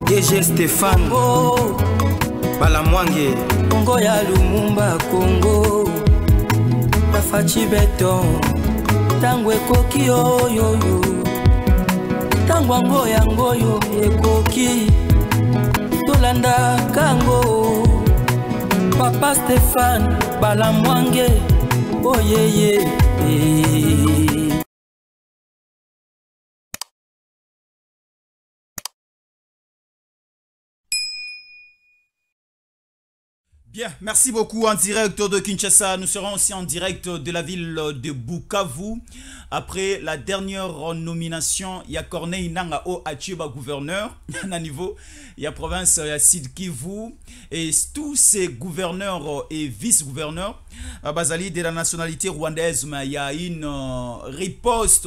DG Stéphane Balamwange Congo ya Lumumba Congo Bafachi Beton Tango ekoki oyoyo Tango ngoyo ekoki Tolanda kango Papa Stéphane Balamwange Oh yeah. Bien, merci beaucoup en direct de Kinshasa. Nous serons aussi en direct de la ville de Bukavu. Après la dernière nomination, il y a Corneille Nanga au Achiba gouverneur. À niveau, il y a province, il y a Sud Kivu. Et tous ces gouverneurs et vice-gouverneurs, Bazali de la nationalité rwandaise, mais il y a une riposte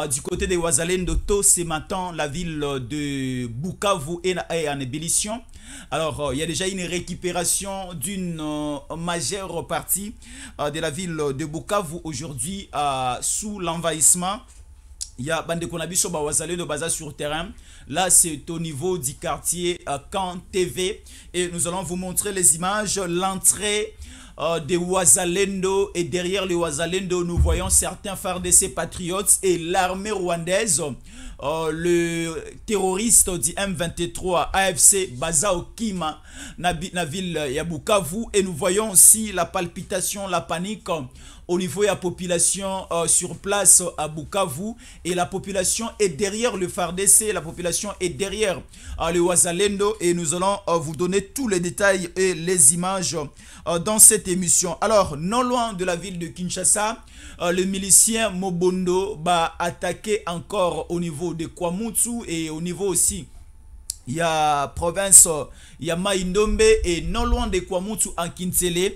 du côté des Wazalendo ce matin, la ville de Bukavu est en ébullition. Alors, il y a déjà une récupération d'une majeure partie de la ville de Bukavu aujourd'hui sous l'envahissement. Il y a Bande Konabiso Bawazale de Baza sur terrain. Là, c'est au niveau du quartier Camp TV. Et nous allons vous montrer les images, l'entrée des Wazalendo. Et derrière les Wazalendo, nous voyons certains FARDC patriotes et l'armée rwandaise. Le terroriste du M23 AFC Baza Okima na ville Yabukavu, et nous voyons aussi la palpitation, la panique au niveau de la population sur place à Bukavu, et la population est derrière le FARDC, la population est derrière le Wazalendo, et nous allons vous donner tous les détails et les images dans cette émission. Alors, non loin de la ville de Kinshasa, le milicien Mobondo va attaquer encore au niveau de Kwamutsu, et au niveau aussi il y a province, il y a Maïndombe, et non loin de Kwamutsu en Kinsele,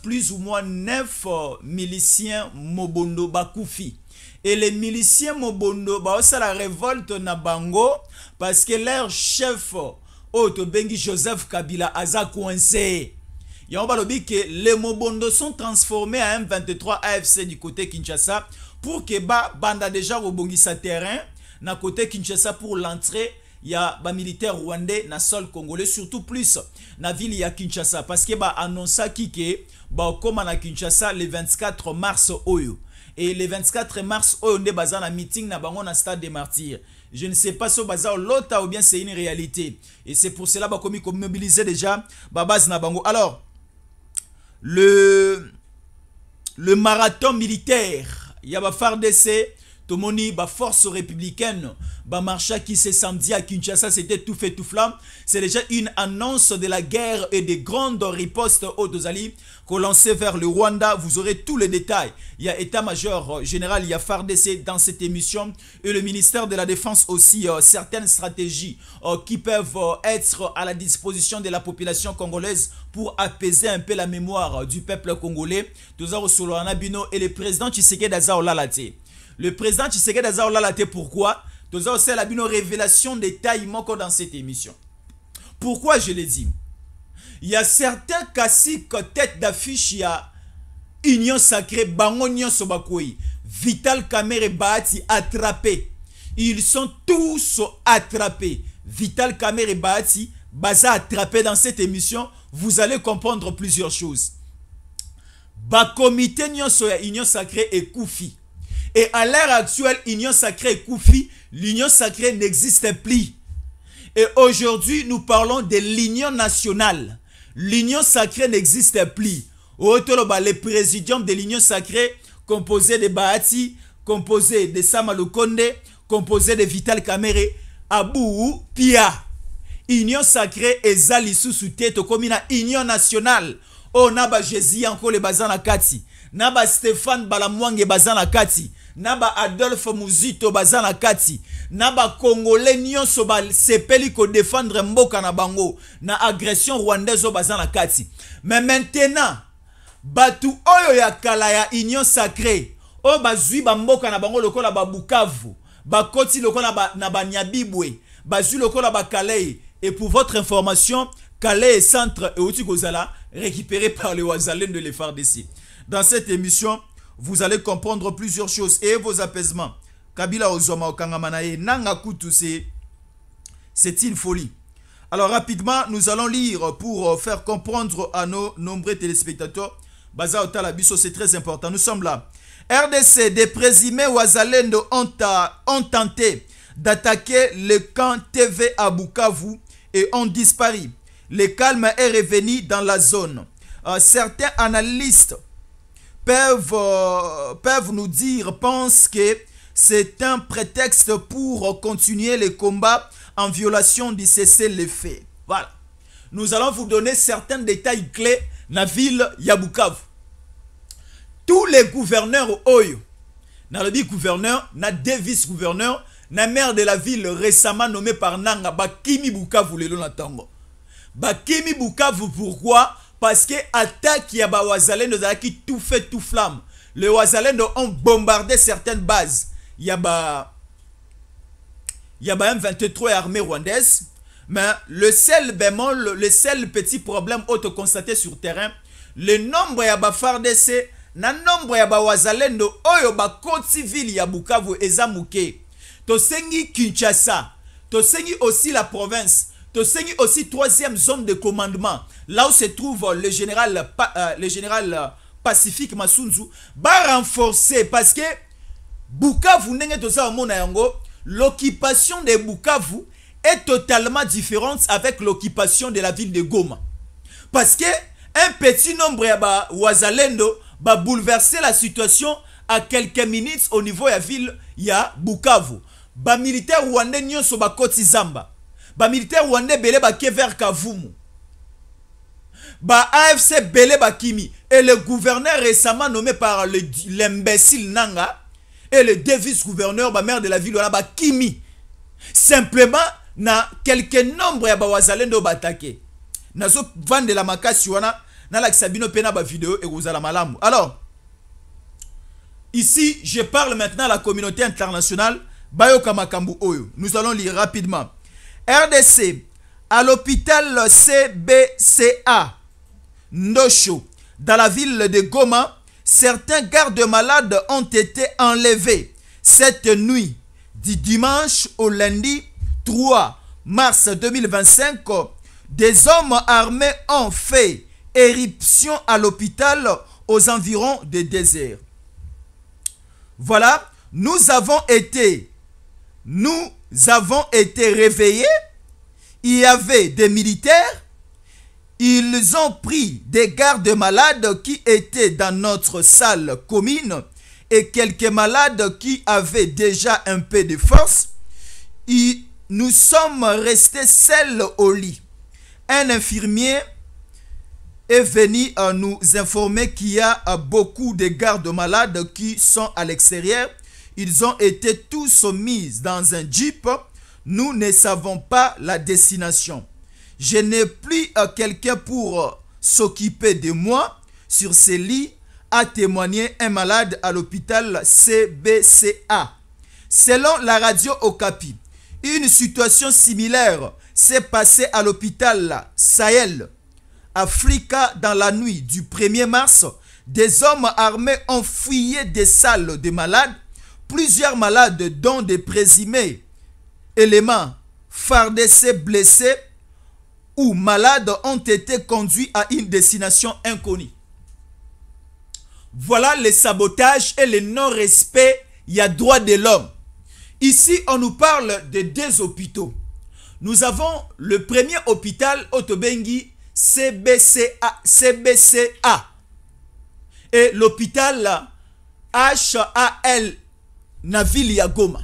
plus ou moins 9 miliciens Mobondo Bakoufi. Et les miliciens Mobondo c'est la révolte na bango parce que leur chef Bengi Joseph Kabila aza coincé. Il y a que les Mobondo sont transformés en M23 AFC du côté Kinshasa pour que banda déjà rebongi sa terrain na côté Kinshasa pour l'entrée. Il y a des militaires rwandais na sol congolais, surtout plus na ville ya Kinshasa, parce que annonça que comme na Kinshasa le 24 mars oyo, et le 24 mars oyo on est basé na meeting na bango na stade des martyrs. Je ne sais pas si bazar l'autre ou bien c'est une réalité, et c'est pour cela qu'on mobiliser déjà base na bango. Alors le marathon militaire, il y a FARDC Tomoni, force républicaine, marcha qui s'est samedi à Kinshasa, c'était tout fait tout flamme. C'est déjà une annonce de la guerre et des grandes ripostes au Dozali qu'on lançait vers le Rwanda. Vous aurez tous les détails. Il y a état-major général, il y a FARDC dans cette émission, et le ministère de la Défense aussi, certaines stratégies qui peuvent être à la disposition de la population congolaise pour apaiser un peu la mémoire du peuple congolais. Tozaro Solana Bino et le président Tshisekedi Azaolalate. Le président Tshisekedi Azaolalate, pourquoi? C'est la révélation des tailles dans cette émission. Pourquoi je l'ai dit? Il y a certains caciques tête d'affiche, il y a Union Sacrée, Bangonio Sobakoi, Vital Kamerhe Bahati attrapés. Ils sont tous attrapés. Vital Kamerhe Bahati, Baza attrapé dans cette émission. Vous allez comprendre plusieurs choses. Comité Union Sacrée et Koufi. Et à l'heure actuelle, Union Sacrée et Koufi, l'Union Sacrée n'existe plus. Et aujourd'hui, nous parlons de l'Union nationale. L'Union Sacrée n'existe plus. Le présidium de l'Union Sacrée, composé de Bahati, composé de Sama Lukonde, composé de Vital Kamerhe, Abou Pia. Union Sacrée et Zalisou sous tête comme une Union nationale. Oh, naba Jésus encore le bazana kati. Naba Stéphane Balamwange bazana kati. Naba Adolphe Muzito bazana kati. Naba Congolais nyonso ba sepeli ko défendre mboka na bango na agression rwandaise bazana kati. Mais maintenant, batu oyo ya kala ya Union Sacrée, o bazui ba mboka na bango lokola ba Bukavu, ba koti lokola na ba Nyabibwe, bazui lokola ba Calais. Et pour votre information, Calais est centre et Outi Kozala récupéré par les Wazalendo de l'FARDC. Dans cette émission, vous allez comprendre plusieurs choses et vos apaisements. Kabila Ozoma Okangamanae Nanga Kutuse C'est une folie. Alors rapidement, nous allons lire pour faire comprendre à nos nombreux téléspectateurs. Baza Otala Bisso, c'est très important. Nous sommes là. RDC, des présumés Wazalendo ont tenté d'attaquer le camp TV à Bukavu et ont disparu. Le calme est revenu dans la zone. Certains analystes peuvent nous dire, pensent que c'est un prétexte pour continuer les combats en violation du cessez-le-feu. Voilà. Nous allons vous donner certains détails clés dans la ville de Bukavu. Tous les gouverneurs Oyo, dans le gouverneur, na deux vice-gouverneurs, na maire de la ville récemment nommé par Nanga, Bakimi Bukavu le Tango. Bakimi Bukavu, pourquoi? Parce que attaque ya Wazalendo qui tout fait tout flamme. Les Wazalendo ont bombardé certaines bases. Il y a M23 et armée rwandaise. Mais le seul bémol, le seul petit problème auto-constaté sur terrain, le nombre ya FARDC, na nombre ya Wazalendo, oyo koti ville ya Bukavu ezamuke. Tosengi Kinshasa, tosengi aussi la province, tosengi aussi troisième zone de commandement, là où se trouve le général Pacifique Masunzu, va renforcer parce que Bukavu nenge toza mona yango, l'occupation de Bukavu est totalement différente avec l'occupation de la ville de Goma. Parce que un petit nombre ya Wazalendo va bouleverser la situation à quelques minutes au niveau de la ville ya Bukavu. Ba militaire rwandais nyonso ba koti zamba. Ba militaire rwandais belé ba ke vers Kavumu. Ba AFC belé ba kimi. Et le gouverneur récemment nommé par l'imbécile Nanga et le deux vice-gouverneurs ba maire de la ville ba kimi. Simplement na quelques nombres ya ba Wazalendo ba attaqué. Nazo vendre la makasi wana na la Sabino pena ba vidéo et vous la malamu. Alors ici je parle maintenant à la communauté internationale. Bayoka Makambu Oyo. Nous allons lire rapidement. RDC, à l'hôpital CBCA Ndosho, dans la ville de Goma, certains gardes-malades ont été enlevés cette nuit du dimanche au lundi 3 mars 2025. Des hommes armés ont fait éruption à l'hôpital aux environs de 2 heures. Voilà, nous avons été réveillés. Il y avait des militaires. Ils ont pris des gardes-malades qui étaient dans notre salle commune et quelques malades qui avaient déjà un peu de force. Nous sommes restés seuls au lit. Un infirmier est venu nous informer qu'il y a beaucoup de gardes-malades qui sont à l'extérieur. Ils ont été tous mis dans un jeep. Nous ne savons pas la destination. Je n'ai plus quelqu'un pour s'occuper de moi. Sur ces lits, a témoigné un malade à l'hôpital CBCA. Selon la radio Okapi, une situation similaire s'est passée à l'hôpital Sahel, Africa, dans la nuit du 1er mars. Des hommes armés ont fouillé des salles de malades. Plusieurs malades, dont des présumés éléments FARDC blessés ou malades, ont été conduits à une destination inconnue. Voilà le sabotage et le non-respect. Il y a droit de l'homme. Ici, on nous parle de 2 hôpitaux. Nous avons le premier hôpital Otobengi CBCA et l'hôpital HAL na ville ya Goma.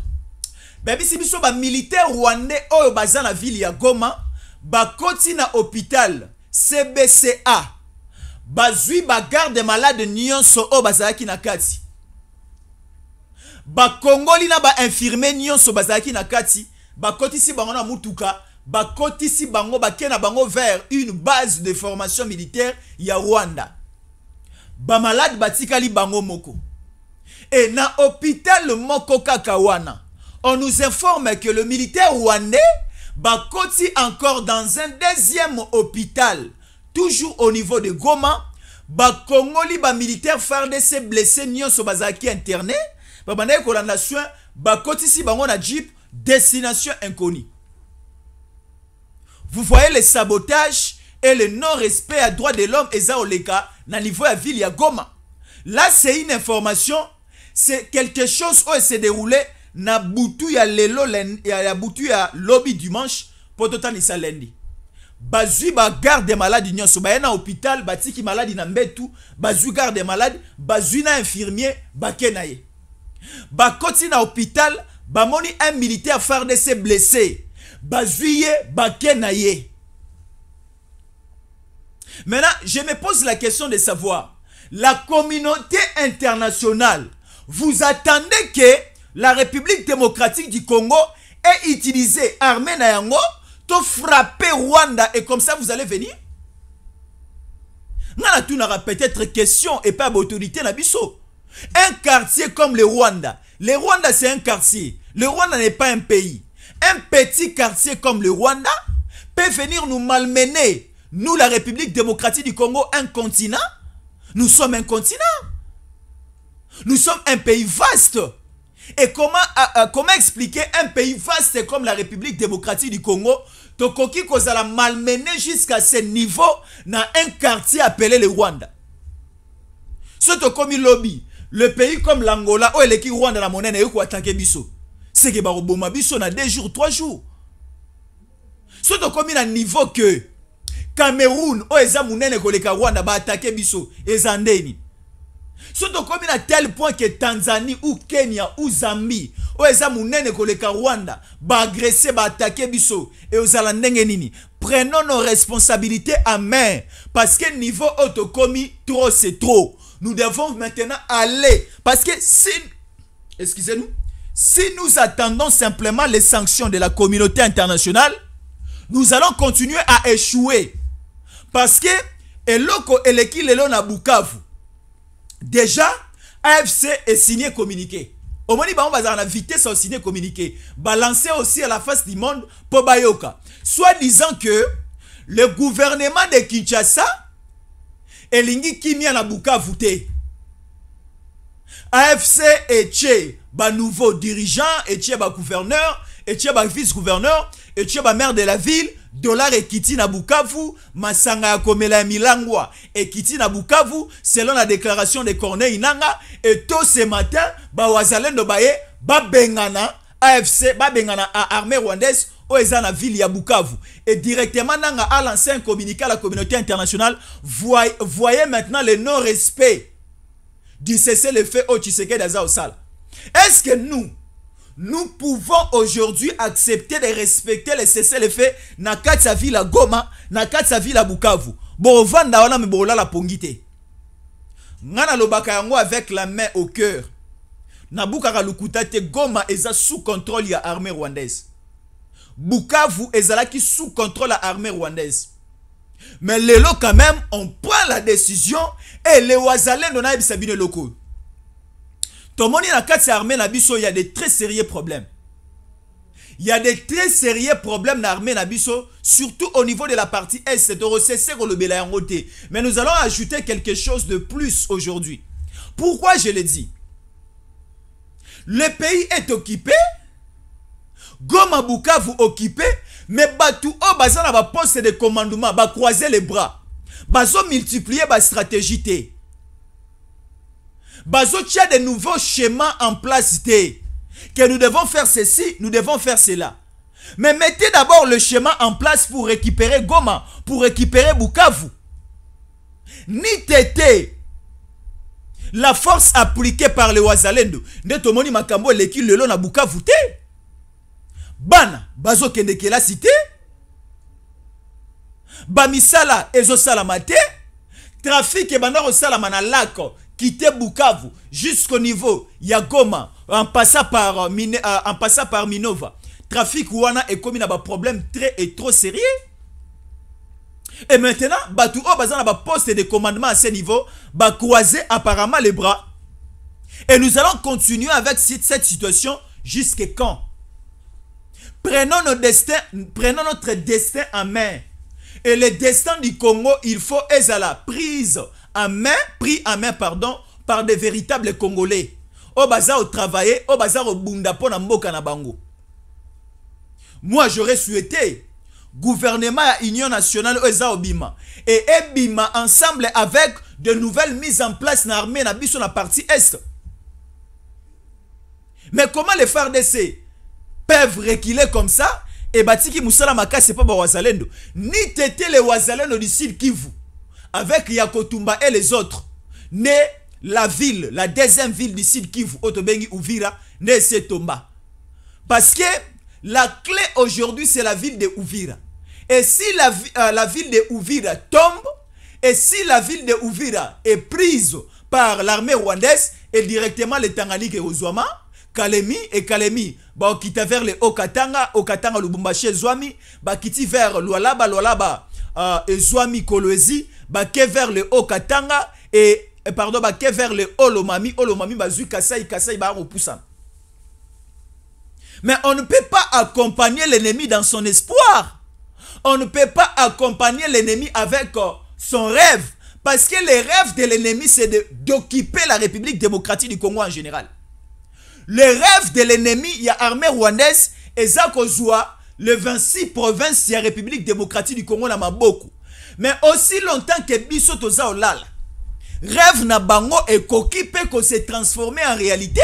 Babi si biso ba militaire rwandais oyo baza na ville ya Goma, ba koti na hôpital CBCA. Bazui ba garde malade nyonso oyo bazalaki na kati. Ba kongoli na ba infirmier nyonso bazalaki na kati, ba koti si bango na mutuka, ba koti si bango ba kena bango vers une base de formation militaire ya Rwanda. Ba malade batikali bango moko. Et dans l'hôpital Moko Kakawana, on nous informe que le militaire rwandais va continuer encore dans un deuxième hôpital, toujours au niveau de Goma. Ba Congoli ba militaire FARDC blessé nyonso bazaki interné. Ba banaye kolanda soin ba kotisi bango na jeep destination inconnue. Vous voyez les sabotages et le non-respect à droit de l'homme et ça oleka na niveau à ville ya Goma. Là c'est une information, c'est quelque chose où s'est déroulé na butu ya lelo ya butu ya lobby dimanche pour totanisa lundi. Bazui ba garde malade nyonso ba na hôpital batiki malade na mbetu bazui garde malade bazui na infirmier bakenaye. Ba koti na hôpital ba moni un militaire FARDC blessé bazui ye bakenaye. Maintenant, je me pose la question de savoir, la communauté internationale, vous attendez que la République démocratique du Congo ait utilisé armée na yango to frapper Rwanda et comme ça vous allez venir? Nana tout n'aura peut-être question et pas d'autorité na biso. Un quartier comme le Rwanda c'est un quartier. Le Rwanda n'est pas un pays. Un petit quartier comme le Rwanda peut venir nous malmener. Nous, la République démocratique du Congo, un continent. Nous sommes un continent. Nous sommes un pays vaste. Et comment expliquer un pays vaste comme la République démocratique du Congo, Tokoki kozala malmené jusqu'à ce niveau dans un quartier appelé le Rwanda. Surtout comme il lobby, le pays comme l'Angola, où est Rwanda la monnaie, n'est pas attaqué biso. C'est que Baroboma biso na 2 jours, 3 jours. Surtout comme il a un niveau que Cameroun, où est Mounene koleka Rwanda, ba attaqué biso, et Zandeni. Surtout comme il a tel point que Tanzanie ou Kenya ou Zambie, où est Mounene koleka Rwanda, ba agressé, ba attaqué biso, et aux Alandenge nini. Prenons nos responsabilités en main, parce que niveau autocomi, trop c'est trop. Nous devons maintenant aller, parce que si, excusez-nous, si nous attendons simplement les sanctions de la communauté internationale, nous allons continuer à échouer. Parce que eloko eleki lelo na Bukavu. Déjà, AFC est signé communiqué. Au moment où on va la vitesse au signé communiqué, balancer aussi à la face du monde pour Bayoka. Soit disant que le gouvernement de Kinshasa elingi kimia na Bukavu te. AFC et tché ba nouveau dirigeant, et tché ba gouverneur, et tché ba vice-gouverneur, et tché ba maire de la ville. Dollar et Kiti na Bukavu, Masanga Komela Milangwa et Kiti na Bukavu, selon la déclaration de Corneille Nanga, et tôt ce matin, Bawazalendo Baye, Babengana, AFC, Babengana à armée rwandaise, Oezana ville ya Bukavu. Et directement Nanga a lancé un communiqué à la communauté internationale, voyez maintenant le non-respect du cessez-le-feu au Tshisekedi Azaosala. Est-ce que nous pouvons aujourd'hui accepter de respecter les cessez-le-feu na katsa ville Goma, na katsa ville Bukavu. Bon, vanda wana me bola la pongite. Ngana lobaka yango avec la main au cœur. Na Bukaka lukuta te Goma eza sous contrôle ya armée rwandaise. Bukavu ezalaki sous contrôle la armée rwandaise. Mais lelo quand même on prend la décision et les wazalendo na bisabine loko. Tomoni na katsa armée na biso, il y a des très sérieux problèmes. Il y a des très sérieux problèmes dans l'armée na biso, surtout au niveau de la partie Est. Mais nous allons ajouter quelque chose de plus aujourd'hui. Pourquoi je le dis? Le pays est occupé, Goma Bukavu occupé, mais Batu o bazana ba poste de commandement, ba croiser les bras, bazo multiplier ba stratégie té. Bazo tia de nouveaux schémas en place que nous devons faire ceci, nous devons faire cela. Mais mettez d'abord le schéma en place pour récupérer Goma, pour récupérer Bukavu. Ni tété la force appliquée par les Wazalendo. Netomoni makambo leki lelo na Bukavu te. Bana bazo kende ke la cité. Bamisala ezo salamate. Trafic et bana salama na lako. Quitter Bukavu jusqu'au niveau Yagoma en passant par Minova. Trafic Wana est commis à un problème très et trop sérieux. Et maintenant, Batu O Bazan a un poste de commandement à ce niveau, va croiser apparemment les bras. Et nous allons continuer avec cette situation jusqu'à quand? Prenons notre destin en main. Et le destin du Congo, il faut être pris en main, par des véritables Congolais. Au bazar au travailler, au bazar au bunda pona mboka na bango. Moi, j'aurais souhaité gouvernement ya Union nationale eza obima et ebima ensemble avec de nouvelles mises en place na armée na biso na partie est. Mais comment les FARDC peuvent reculer comme ça et batiki musala makasi c'est pas ba wazalendo ni tété les wazalendo du Sud Kivu avec Yakotumba et les autres né la ville, la deuxième ville du Sud Kivu Otobengi Uvira ne se tomba parce que la clé aujourd'hui c'est la ville de Uvira. Et si la ville de Uvira tombe, et si la ville de Uvira est prise par l'armée rwandaise, et directement les Tanganyika et Ozwama, Kalemi et Kalemi, bah quitte vers le Okatanga, Okatanga Lubumbashi Zwami, bah quitte vers Lualaba, Zwami Kolwezi, bah que vers le Okatanga et pardon, bah que vers le Olomami bah zu Kasai bah repoussant. Mais on ne peut pas accompagner l'ennemi dans son espoir. On ne peut pas accompagner l'ennemi avec son rêve. Parce que le rêve de l'ennemi, c'est d'occuper la République démocratique du Congo en général. Le rêve de l'ennemi, il y a l'armée rwandaise, et ça kozwa le 26 provinces de la République démocratique du Congo na maboko. Mais aussi longtemps que biso toza olala, rêve na bango et qu'occupé que se transformer en réalité.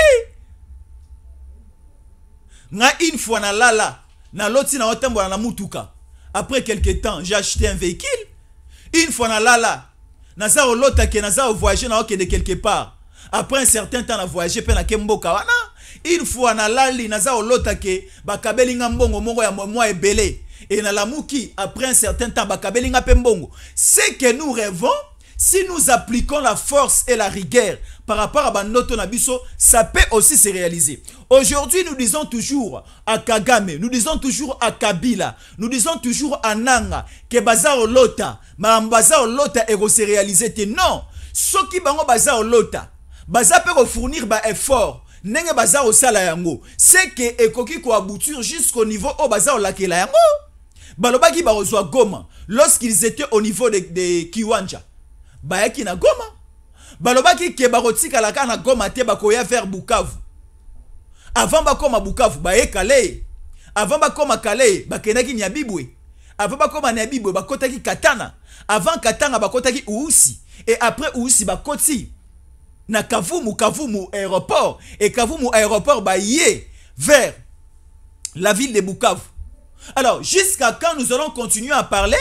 Na une fois na lala, na loti na otembo na mutuka. Après quelques temps, j'ai acheté un véhicule. Une fois na lala, naza olota ke naza voyager na okende quelque part. Après un certain temps na voyager pe na kemboka wana. Une fois na lali naza olota ke bakabelinga mbongo mongo ya moi ebele. Et na lamuki après un certain temps bakabelinga pe mbongo. C'est que nous rêvons. Si nous appliquons la force et la rigueur par rapport à Banoto Nabiso, ça peut aussi se réaliser. Aujourd'hui, nous disons toujours à Kagame, nous disons toujours à Kabila, nous disons toujours à Nanga, que Bazar Lota, Bazar Lota est se réaliser. Non, ce qui bango Bazar Lota, Bazar peut fournir un effort. Nenge Bazar au Salayango, c'est que Ekoki ko aboutir jusqu'au niveau au Bazar Lakela Yango. Balobaki Barozwa Goma, lorsqu'ils étaient au niveau de Kiwanja. Bayaki na Goma. Balobaki ke barotika la na Goma te bakoya vers Bukavu. Avant bakoma Bukavu baye Kale. Avant bakoma Kale bakenaki Nyabibwe. Avant bakoma Nyabibwe bakotaki Katana. Avant Katana bakotaki Uhusi. Et après Uhusi bakoti na Kavumu aéroport. Et Kavumu aéroport baye vers la ville de Bukavu. Alors jusqu'à quand nous allons continuer à parler?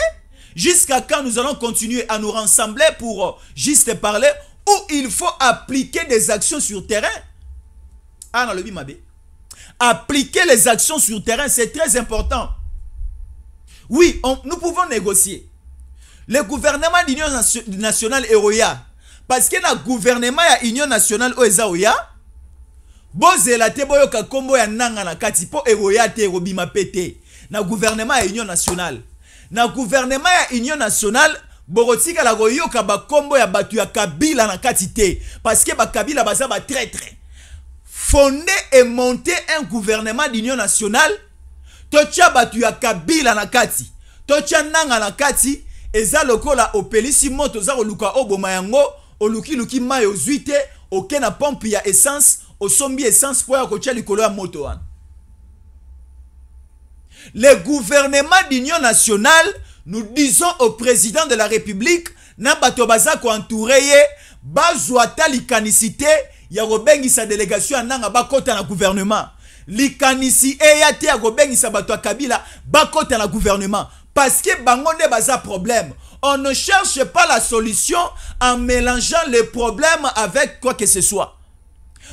Jusqu'à quand nous allons continuer à nous rassembler pour juste parler ou il faut appliquer des actions sur terrain? Ah non, le bimabé. Appliquer les actions sur terrain, c'est très important. Oui, nous pouvons négocier. Le gouvernement d'Union nationale est Oya. Parce que le gouvernement de l'Union nationale est Oya. Bozela te boyoka kombo ya nanga na kati po Oya te robima pété. Na gouvernement de l'Union nationale. Na gouvernement ya Union nationale borotika la goyoka ba kombo ya batu ya Kabila na katite parce que ba Kabila baza ba traître. Fonder et monter un gouvernement d'union nationale tocha batu ya Kabila na kati tocha nanga na kati eza lokola opelisi moto za oluka oboma yango oluki luki mayo zuite okena pompe ya essence osombi essence po ya kocha likolo ya moto wana. Le gouvernement d'union nationale, nous disons au président de la République, Nabato Bazako entouré, Bazouata l'ikanicité, Yarobengi sa délégation Nanga Bakota na gouvernement. L'ikanisi eyate Yarobengi sa bato Kabila, Bakota na gouvernement. Parce que Bangonde Baza problème. On ne cherche pas la solution en mélangeant les problèmes avec quoi que ce soit.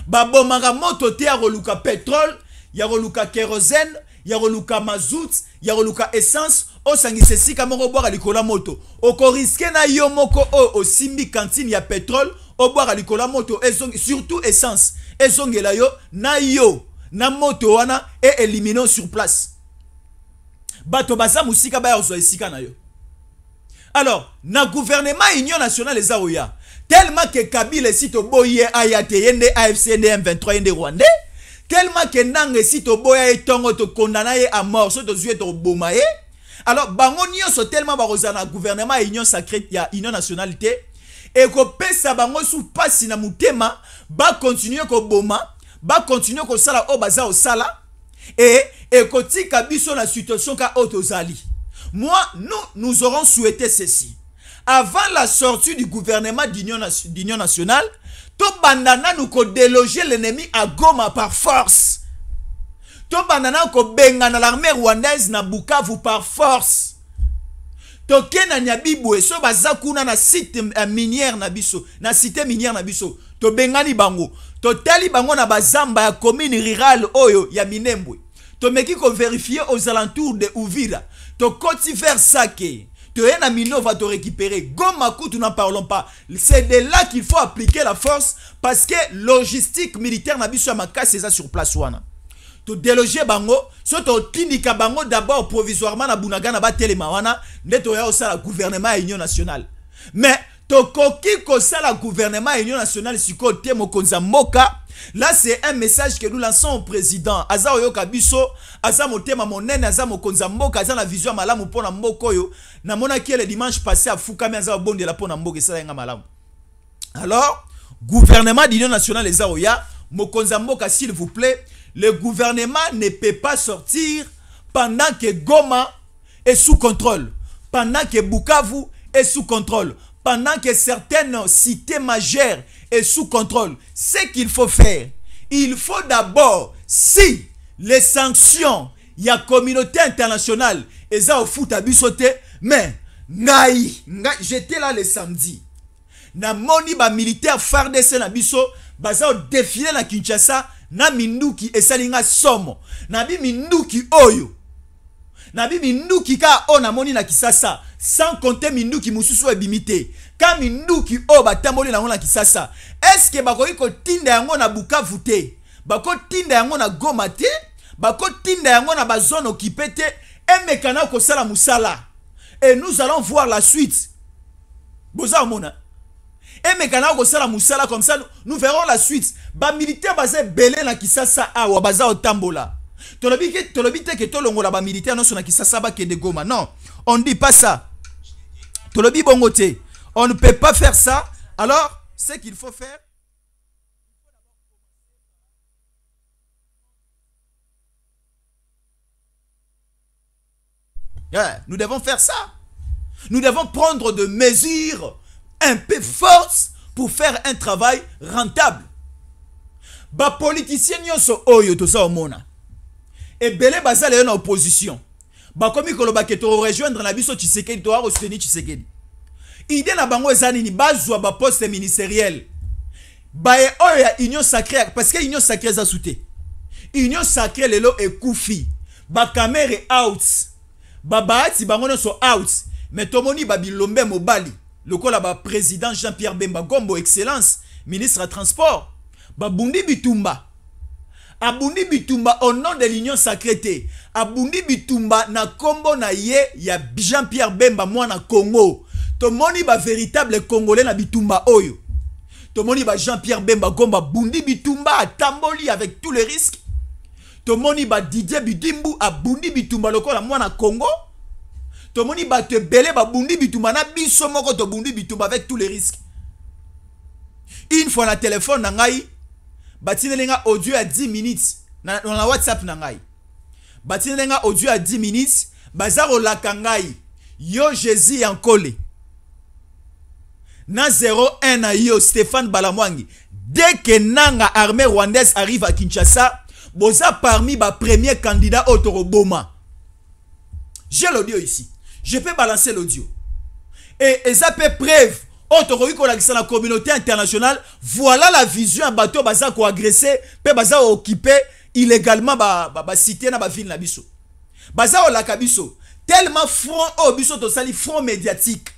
Babo Maramoto te Yaroluka pétrole, Yaroluka kérosène, Yaroluka mazout, Yaroluka essence, o sangise sika moko boire likola moto. Oko risque na yo moko o simbi cantine ya pétrole, o boire likola moto surtout essence. Ezongela yo na yo na moto wana et éliminer sur place. Bato baza musika ba yo esika na yo. Alors, na gouvernement Union nationale les aoya. Tellement que Kabila sito boye ayate yende AFC M23 yende Rwandais. Tellement que Nang si to boya et tongo to condamné à mort, so to zue to bomaye. Alors, bango nyonso tellement barozana gouvernement union sacrée ya union nationalité et ko pesa bango sou pasi na mutema ba continuer ko boma, ba continuer ko sala o baza o sala et ko tika biso na situation ka otozali. Moi, nous aurons souhaité ceci. Avant la sortie du gouvernement d'Union nationale, tout bandana nous ko déloger l'ennemi à Goma par force. Tout bandana ko benga na l'armée rwandaise na Bukavu par force. Toke na Nyabibwe so bazakuna na site minière na biso, na cité minière na biso. To bengani bango. To tali bango na bazamba ya commune rurale oyo ya Minembwe. To meki ko vérifier aux alentours de Uvira. To koti vers Sake. To yena Mino va te récupérer. Goma Kutu n'en parlons pas. C'est de là qu'il faut appliquer la force parce que logistique militaire na biso ya makasi eza sur place wana. To déloger bango, so to tindika bango d'abord provisoirement na Bunagana ba telema wana, ndeto ya osala gouvernement et union nationale. Mais to koki ko sala gouvernement et union nationale siko te mokonza mboka. Là c'est un message que nous lançons au président. Aza oyoka biso, aza motema monene, aza mokonza mboka, aza na vision malamu pona mboko yo. Na mona ki le dimanche passé à Fukami aza bonde la pona mboka sala nga malamu. Alors, gouvernement d'union nationale eza oya, mokonza mboka s'il vous plaît. Le gouvernement ne peut pas sortir pendant que Goma est sous contrôle, pendant que Bukavu est sous contrôle, pendant que certaines cités majeures sont sous contrôle. Ce qu'il faut faire, il faut d'abord, si les sanctions, il y a communauté internationale, et ça au foot à bisoté, mais j'étais là le samedi. Na moni ba militaire FARDC na biso, baza défilé na Kinshasa. Na minduki esalinga somo na bi minduki oyo na bi minduki ka ona moni na Kisasa sans compter minduki mususu ebimité ka minduki o batamboli na ngona Kisasa est-ce que bakoki ko tinda yango na Bukavu te bako tinda yango na Goma te bako tinda yango na bazone occupée te emekana ko sala musala et nous allons voir la suite boza mona. Et mekana ko sala musala comme ça nous verrons la suite. Ba militaire bazé belé na Kisasa awa baza otambola. Tolobi te ke tolongola ba militaire non na Kisasa ba ke de Goma. Non, on ne dit pas ça. Tolobi bongote. On ne peut pas faire ça. Alors, ce qu'il faut faire, nous devons faire ça. Nous devons prendre de mesures un peu force pour faire un travail rentable. Ba politicien nyonso oyo to sa omona. Et belé bazale na opposition. Ba komi koloba ke to rejoindre na biso Tshisekedi to a soutenir Tshisekedi. Idée na bango ezani ni bazwa ba poste ministériel. Ba e oyo ya union sacrée parce que union sacrée za souté. Union sacrée lelo e kufi. Ba caméra out. Ba baati bango no so out. Mais tomoni ba bilombe mobali. Le ba président Jean-Pierre Bemba Gombo excellence ministre à transport babundi bitumba abundi bitumba au nom de l'union sacrée abundi bitumba na kombo na ye ya Jean-Pierre Bemba mwana Congo tomoni ba véritable congolais na bitumba oyo tomoni ba Jean-Pierre Bemba Gomba bundi bitumba atamboli avec tous les risques tomoni ba Didier Bidimbu abundi bitumba lokola mwana Congo. Tomoni ba te belé ba bundi bitumba na biso moko to bundi bitumba avec tous les risques. Une fois na téléphone na ngai batinelenga audio à 10 minutes na WhatsApp na ngai. Batinelenga audio à 10 minutes bazaro la kangai yo Jésus Yankole. Na 01 na yo Stéphane Balamwangi. Dès que nanga armée rwandaise arrive à Kinshasa, boza parmi ba premier candidat au Toroboma. J'ai l'audio ici. Je peux balancer l'audio. Et ça peut preuve. La communauté internationale, voilà la vision à bateau baza ko agressé, pe baza occupé illégalement ba cité na ba ville na biso. Baza o la kabiso. Tellement front au biso to sali front médiatique.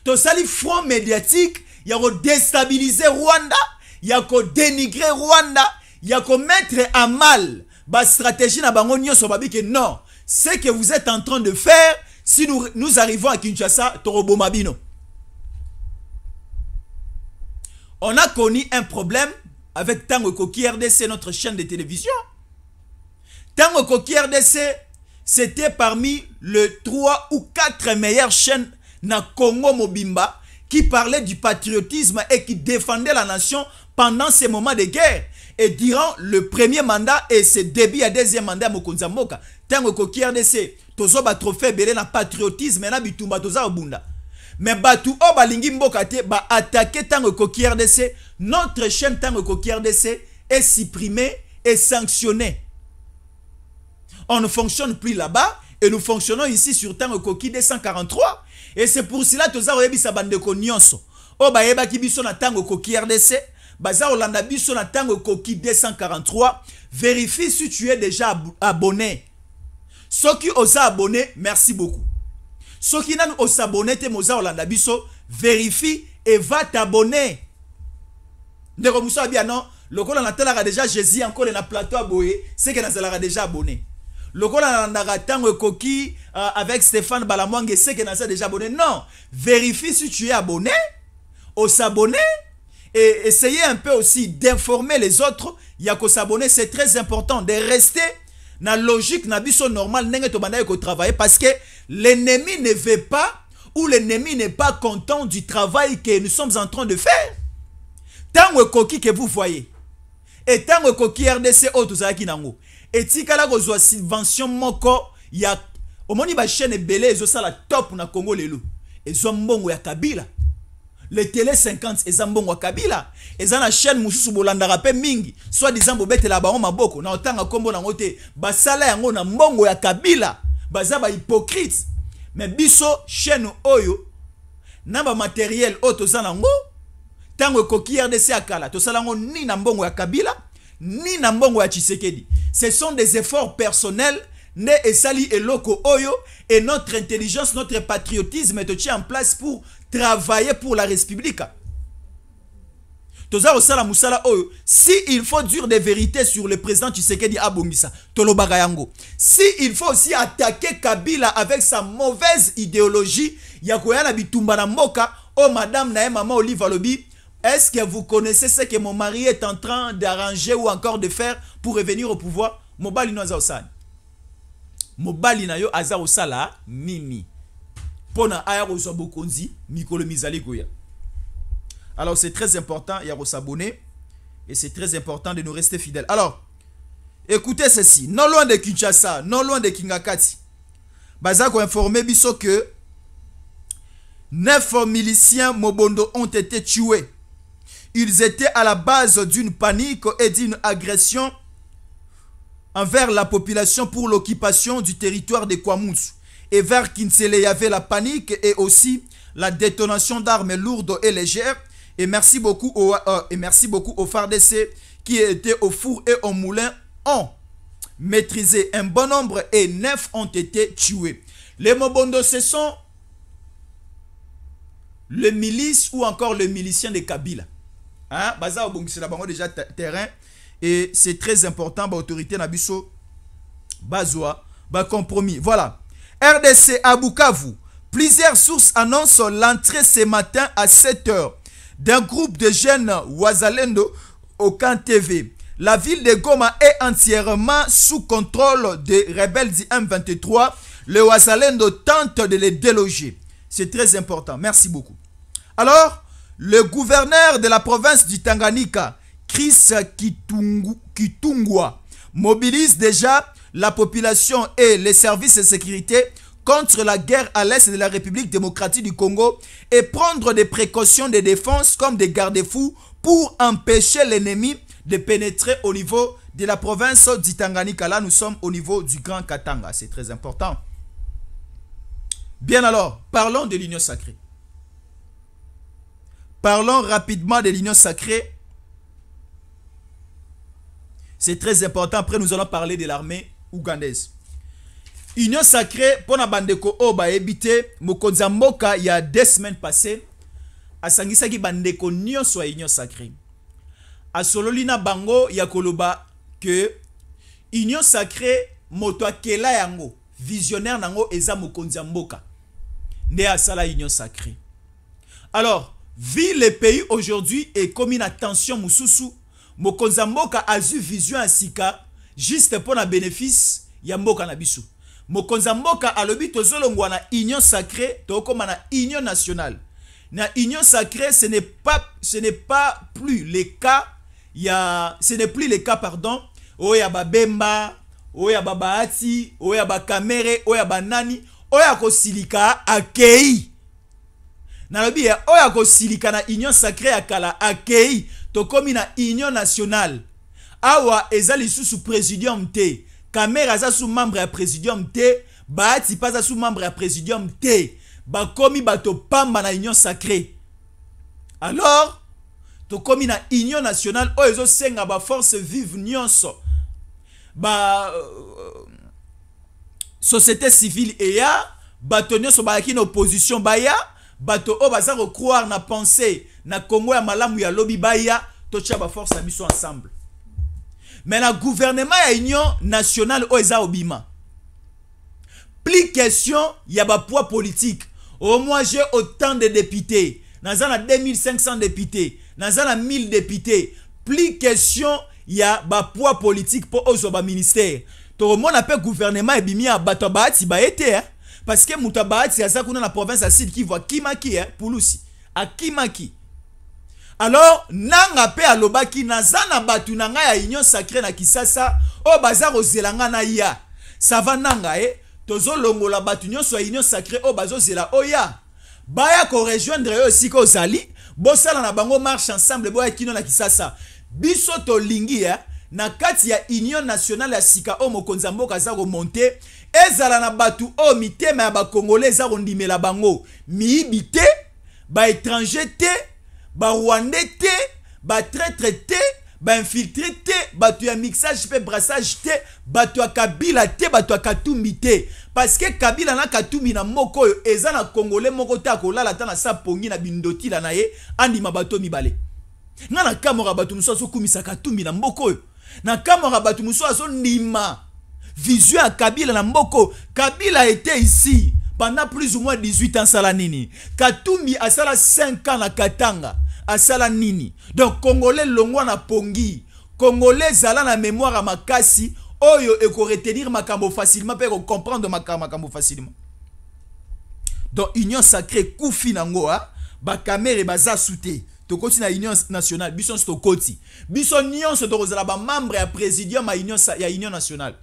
To sali front médiatique, ya ko déstabiliser Rwanda, ya ko dénigrer Rwanda, ya ko mettre à mal ba stratégie na bango nyonso babi que non. Ce que vous êtes en train de faire, si nous arrivons à Kinshasa, Torobomabino. On a connu un problème avec Tango Koki RDC, notre chaîne de télévision. Tango Koki RDC, c'était parmi les 3 ou 4 meilleures chaînes na Congo Mobimba qui parlaient du patriotisme et qui défendaient la nation pendant ces moments de guerre. Et durant le premier mandat et ce début à deuxième mandat mokonza mboka tango koki RDC tozo ba trophée belé na patriotisme na bitumba toza obunda. Mais batu o balingi mboka te ba attaquer tango koki RDC, notre chaîne tango koki RDC est supprimée et sanctionnée. On ne fonctionne plus là-bas et nous fonctionnons ici sur tango koki 243 et c'est pour cela toza oyebisa bandeko nyonso o ba yeba ki biso na tango koki RDC baza olanda biso na tango koki 243. Vérifie si tu es déjà abonné. Ceux qui osent abonner, merci beaucoup. Ceux qui n'ont pas abonné, te moza olanda biso, vérifie et va t'abonner. Ndeko Moussa bien non, le ko na tala déjà Jésus encore na plateau aboye, c'est que na déjà abonné. Le ko na tango koki avec Stéphane Balamwange, c'est que na déjà abonné. Non, vérifie si tu es abonné, au s'abonner. Et essayez un peu aussi d'informer les autres. Yako s'abonner, c'est très important de rester dans la logique na biso normal nenge to banda ko travailler parce que l'ennemi ne veut pas ou l'ennemi n'est pas content du travail que nous sommes en train de faire. Tango koki que vous voyez et tango koki RDC o tozaki nango et tikala ko zo subvention moko ya omoni ba chaîne belé zo sala top na Congo lelo ezo mbongo ya Kabila. Le télé 50 ezambongo wa Kabila ezana chaîne mususu bolanda rapé mingi soit disant bobete la baron maboko na otanga kombo na ngote basala yango na mbongo ya Kabila baza ba hypocrite mais biso chaîne oyo na ba matériel auto za nango tango koki RDC akala to sala ngo ni na mbongo ya Kabila ni na mbongo ya Tshisekedi. Ce sont des efforts personnels ne esali eloko oyo et notre intelligence, notre patriotisme est tient en place pour travailler pour la République. Toza osala musala oyo, si il faut dire des vérités sur le président Tshisekedi abongisa, tolobaga yango. Si il faut aussi attaquer Kabila avec sa mauvaise idéologie, yakoyana bitumba na mboka, oh madame na maman Olive Alobi, est-ce que vous connaissez ce que mon mari est en train d'arranger ou encore de faire pour revenir au pouvoir? Mobali no aza osala. Mobali na yo aza osala nini? Pona aya kozwa bokonzi mikolo mizali koya. Alors c'est très important ya s'abonner et c'est très important de nous rester fidèles. Alors écoutez ceci, non loin de Kinshasa, non loin de Kingakati, bazako informé biso que 9 miliciens Mobondo ont été tués. Ils étaient à la base d'une panique et d'une agression envers la population pour l'occupation du territoire de Kwamoussou. Et vers Kinsele, il y avait la panique et aussi la détonation d'armes lourdes et légères. Et merci beaucoup aux FARDC qui étaient au four et au moulin ont maîtrisé un bon nombre et 9 ont été tués. Les Mobondo, ce sont le milice ou encore le milicien de Kabila. Hein? Baza Obongi, c'est là-bas déjà terrain. Et c'est très important, l'autorité Nabiso, Bazoa, compromis. Voilà. RDC à Bukavu. Plusieurs sources annoncent l'entrée ce matin à 7 h d'un groupe de jeunes Wazalendo au Camp TV. La ville de Goma est entièrement sous contrôle des rebelles du M23. Le Wazalendo tente de les déloger. C'est très important. Merci beaucoup. Alors, le gouverneur de la province du Tanganyika, Chris Kitungwa, mobilise déjà la population et les services de sécurité contre la guerre à l'est de la République démocratique du Congo et prendre des précautions de défense comme des garde-fous pour empêcher l'ennemi de pénétrer au niveau de la province du Tanganyika. Là, nous sommes au niveau du Grand Katanga. C'est très important. Bien alors, parlons de l'Union sacrée. Parlons rapidement de l'Union sacrée. C'est très important. Après, nous allons parler de l'armée ougandaise. Union sacrée, pour na bandeko oba ebité, mokonza mboka il y a 2 semaines passées, asangisa ki bandeko nyonso ya Union sacrée. Asololina bango ya koloba que Union sacrée moto akela yango, visionnaire nango eza mokonza mboka. Nde asala Union sacrée. Alors, vu le pays aujourd'hui et comme une attention mususu, mokonza mboka a eu vision à sika juste pour na bénéfice ya mboka na biso. Mokonza mboka alobi tozolongwa na union sacrée tokoma na union nationale. Na union sacrée ce n'est pas plus le cas ce n'est plus le cas, pardon. Oya Bemba, Oya Babaati, Oya Bakamere, Oya Banani, Oya Kosilika akei. Nalobi Oya Kosilika na Union Sacrée Akala akei. Tokomi na Union Nationale. Awa ezali sous présidium te. Kamere aza sous membre ya présidium te. Baati pas sous membre ya présidium te. Bakomi bato pamba na Union Sacrée. Alors, tokomi na Union Nationale oyo senga ba force vive nyonso. Société civile eya bato nyonso bayaki na opposition baya bato o baza croire na penser na Congo ya malamu ya lobi baya tocha ba force biso ensemble. Mais le gouvernement ya Union Nationale o eza obima. Plus question ya ba poids politique. Au moins j'ai autant de députés. Nazana 2500 députés. Nazana 1000 députés. Plus question ya ba poids politique pour ozo ba ministère. Tout le monde appelle gouvernement et bimi a bato baati ba été parce que mutabaati ya kuna na province ya Sud Kivu Kimaki Pulusi a Kimaki. Alors nanga pe alobaki nazana batu nanga ya Union Sacrée na Kisasa o bazaro zelanga na ya. Ça va nanga tozo longola batu nyonso ya Union Sacrée o bazo zela oya. Baya ko rejoindre yo aussi ko zali bosala na bango marche ensemble boya kino na Kisasa. Biso to lingi na kati ya Union Nationale ya sika o mokonza mboka za remonter ezala na batu o mitema ya ba Congolais za rondimela bango miibi te ba étranger te ba rwandais te ba traître te ba infiltré te batu ya mixage pe brassage te batu ya Kabila te batu ya Katumbi te parce que Kabila na Katumbi na moko eza na Congolais moko ta ko lala ta na sa pongi na bindoti la na ye andima bato mibale ngana kamora batu muso kumisa Katumbi na mboko na kamora batu muso azo ndima vision à Kabila na mboko. Kabila était ici pendant plus ou moins 18 ans sala nini. Katumbi a sala 5 ans na Katanga a sala nini. Donc Congolais longwa na pongi. Congolais zala na mémoire à makasi oyo e ko retenir makambo facilement pe ko comprendre makambo facilement. Donc Union Sacrée koufi nango ba kamere baza souté. Tokoti na Union Nationale bison stokoti. Bison nyonso tokozala ba membre ya présidium ya Union Nationale.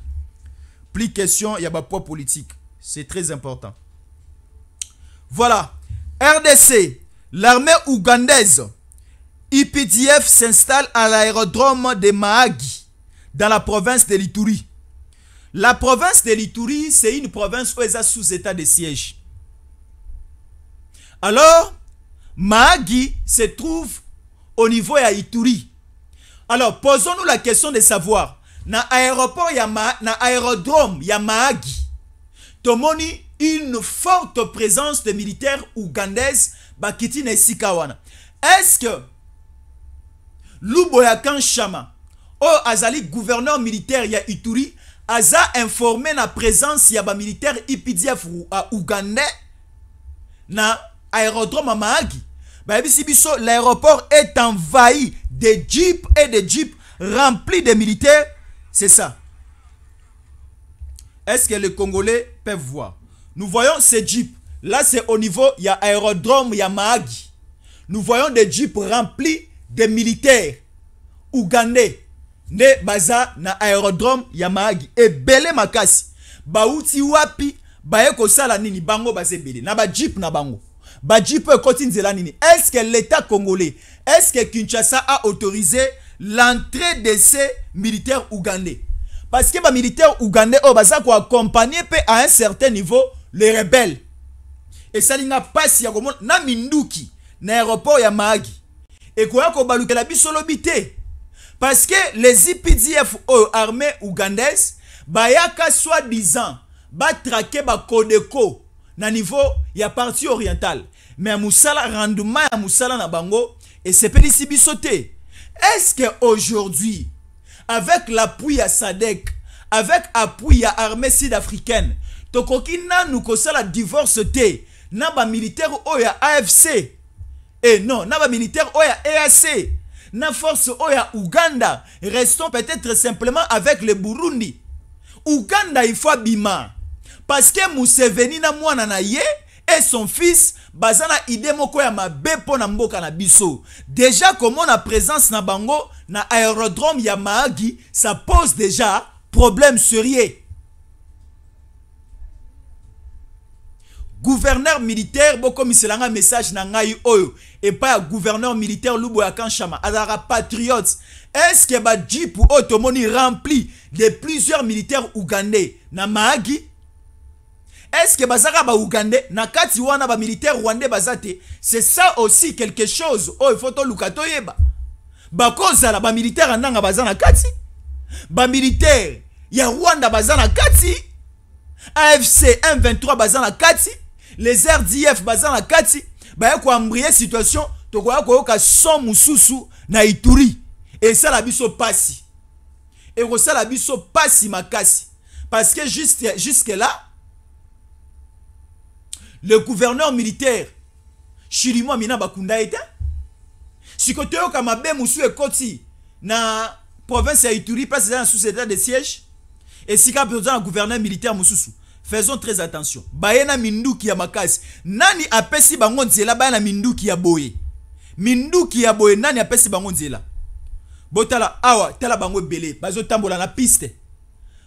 Plus question, il y a un poids politique. C'est très important. Voilà. RDC, l'armée ougandaise, IPDF s'installe à l'aérodrome de Mahagi, dans la province de l'Ituri. La province de l'Ituri, c'est une province où elle est sous état de siège. Alors, Mahagi se trouve au niveau de Ituri. Alors, posons-nous la question de savoir, na aéroport na aérodrome ya Mahagi tomoni une forte présence de militaires ougandaises bakiti na sikawana. Est-ce que Luboyakan Chama o azali gouverneur militaire ya Ituri aza informé na présence ya ba militaire IPDF ougandais na aérodrome à Mahagi? Ba bisi biso l'aéroport est envahi de jeeps et de jeeps remplis de militaires. C'est ça. Est-ce que les Congolais peuvent voir? Nous voyons ces jeeps. Là, c'est au niveau, il y a aérodrome, il y a Mahagi. Nous voyons des jeeps remplis de militaires ougandais. Ne baza na aérodrome, il y a Mahagi. Et belé makasi. Bauti wapi, baeko sala nini, bango base belé. Na ba jeep na bango. Ba jeep kotinzela nini. Est-ce que l'État congolais, est-ce que Kinshasa a autorisé l'entrée de ces militaires ougandais? Parce que les militaires ougandais ont accompagné à un certain niveau les rebelles. Et ça n'a pas si na minduki na aéroport ya Mahagi. Et quoi qu'on baluke la bisolobité. Parce que les IPDF armées ougandaises bayaka soi-disant ba traquer ba Kodeko na niveau ya partie orientale. Mais musala rendement ya musala na bango et c'est pédissi bisoté. Est-ce qu'aujourd'hui, avec l'appui à SADC, avec l'appui à l'armée sud-africaine, Tokokina nous la divorce té, naba militaire oya AFC, et non, naba militaire oya EAC, na force oya Ouganda, restons peut-être simplement avec le Burundi. Ouganda il faut bima, parce que Museveni na mwana na ye, et son fils bazana idée moko ya mabe po na mboka na biso. Déjà comment la présence na bango na aérodrome ya Mahagi, ça pose déjà problème sérieux. Gouverneur militaire boko miselanga message na ngai oyo et pas gouverneur militaire Lubo ya Kanchama azara patriote. Est-ce que ba jeep ou automoni rempli de plusieurs militaires ougandais na Mahagi? Est-ce que bazara ba ougandais na kati wana ba militaire rwandais bazate? C'est ça aussi quelque chose. Oh il faut to lukato yeba. Ba kozala ba militaire ananga bazana kati. Ba militaire ya Rwanda bazana kati. AFC M23 bazana kati. Les RDF bazana kati. Ba ya ko ambrier situation to ko ka son mususu na Ituri. Et ça la biso passi. Et ça la biso passi makasi. Parce que jusque là le gouverneur militaire Chilimo Mina Bakunda était si côté au Kamabe Moussou et Koti na province ya Ituri place dans sous état de siège et si ka besoin gouverneur militaire Moussou. Faisons très attention. Bayena minduki ya makasi. Nani apesi bango nzela bayena minduki ya boye. Minduki ya boye nani apesi bango nzela. Botala awa tala bango belé bazo tambola na piste.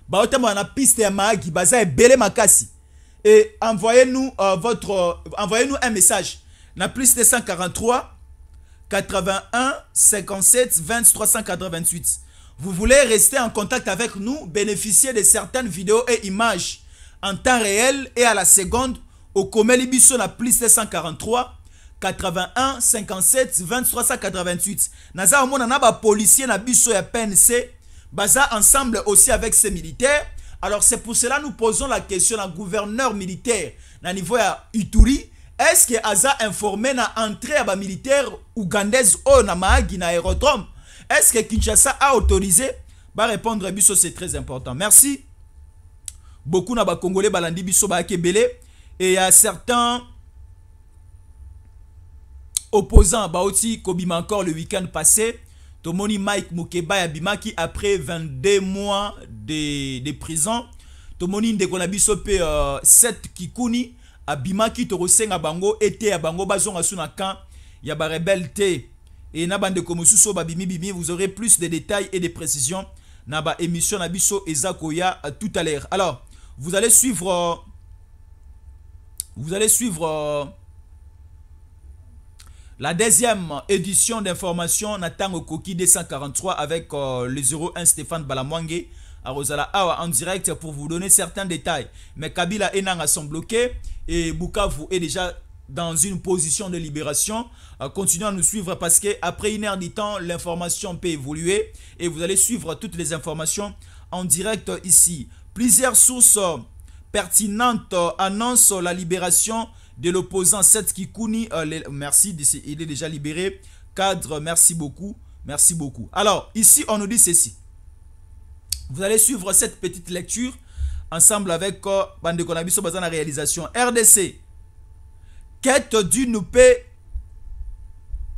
Bazo tambola na piste ya Mahagi baza belé makasi. Et envoyez-nous envoyez-nous un message. Na plus de 143 81 57 20 388. Vous voulez rester en contact avec nous, bénéficier de certaines vidéos et images en temps réel et à la seconde au Komeli Biso na plus de 143 81 57 20 388. Naza omona na ba policier na biso ya PNC baza ensemble aussi avec ces militaires. Alors c'est pour cela nous posons la question à gouverneur militaire na niveau ya Ituri. Est-ce que Aza informé na entrée à ba militaire ougandaise au na Mahagi na aérodrome? Est-ce que Kinshasa a autorisé? Ba répondre biso c'est très important. Merci. Beaucoup na ba Congolais balandi biso ba kebele et il y a certains opposants baoti kobima encore le week-end passé. Tomoni Mike Mukeba ya bimaki après 22 mois de prison. Tomoni ndeko biso pe 7 kikuni abimaki torosenga bango ete ya bango bazonga suna kan ya ba rebelle te et na bande komususo ba bimi vous aurez plus de détails et de précisions na ba émission na biso ezakoya tout à l'heure. Alors, vous allez suivre la deuxième édition d'information Natango Koki 243 avec le 01 Stéphane Balamwange à Rosala Awa en direct pour vous donner certains détails. Mais Kabila et Nanga sont bloqués et Bukavu est déjà dans une position de libération. Continuez à nous suivre parce que après une heure du temps, l'information peut évoluer et vous allez suivre toutes les informations en direct ici. Plusieurs sources pertinentes annoncent la libération de l'opposant Seth Kikuni. Merci, il est déjà libéré. Cadre, merci beaucoup. Merci beaucoup. Alors, ici, on nous dit ceci. Vous allez suivre cette petite lecture ensemble avec Bande Konabiso Bazana réalisation. RDC. Quête d'une paix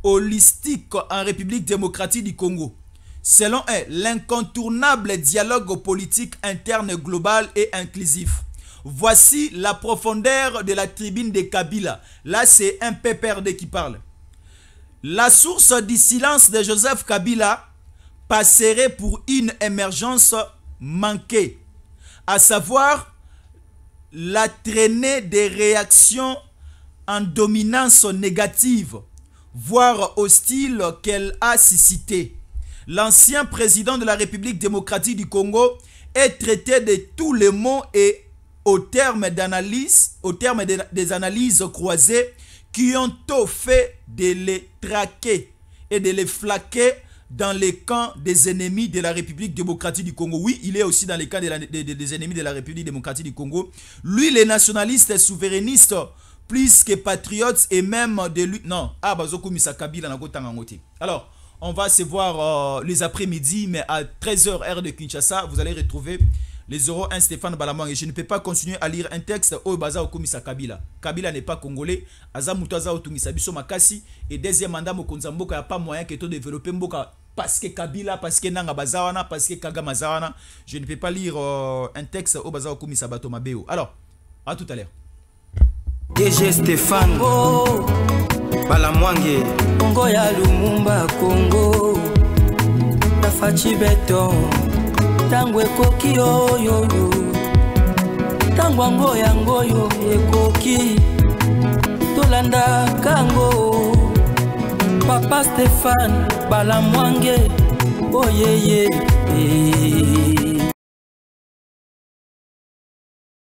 holistique en République démocratique du Congo. Selon elle, l'incontournable dialogue politique interne global et inclusif. Voici la profondeur de la tribune de Kabila. Là, c'est un PPRD qui parle. La source du silence de Joseph Kabila passerait pour une émergence manquée, à savoir la traînée des réactions en dominance négative, voire hostile qu'elle a suscité. L'ancien président de la République démocratique du Congo est traité de tous les mots et au terme des analyses croisées qui ont tout fait de les traquer et de les flaquer dans les camps des ennemis de la République démocratique du Congo. Oui, il est aussi dans les camps des ennemis de la République démocratique du Congo. Lui, les nationalistes et souverainistes, plus que patriotes et même de lui. Non, alors, on va se voir les après-midi, mais à 13h heure de Kinshasa, vous allez retrouver les 01 Stéphane Balamang. Et je ne peux pas continuer à lire un texte au Baza Okomisa Kabila. Kabila n'est pas congolais. Azamoutaza Otumisa Biso Makasi. Et deuxième mandat, Mokonza Mboka, il n'y a pas moyen que tu développes Mboka parce que Kabila, parce que Nanga Bazawana, parce que Kagama Zawana. Je ne peux pas lire un texte au Baza Okomisa Batomabeo. Alors, à tout à l'heure. DG Stéphane Congo Balamwange Congo ya Lumumba Congo Tafachi Beton Tangwe koki oyo Tangwa ngoya ngoyo ekoki Tolanda kango Papa Stéphane Balamwange Oh yeah yeah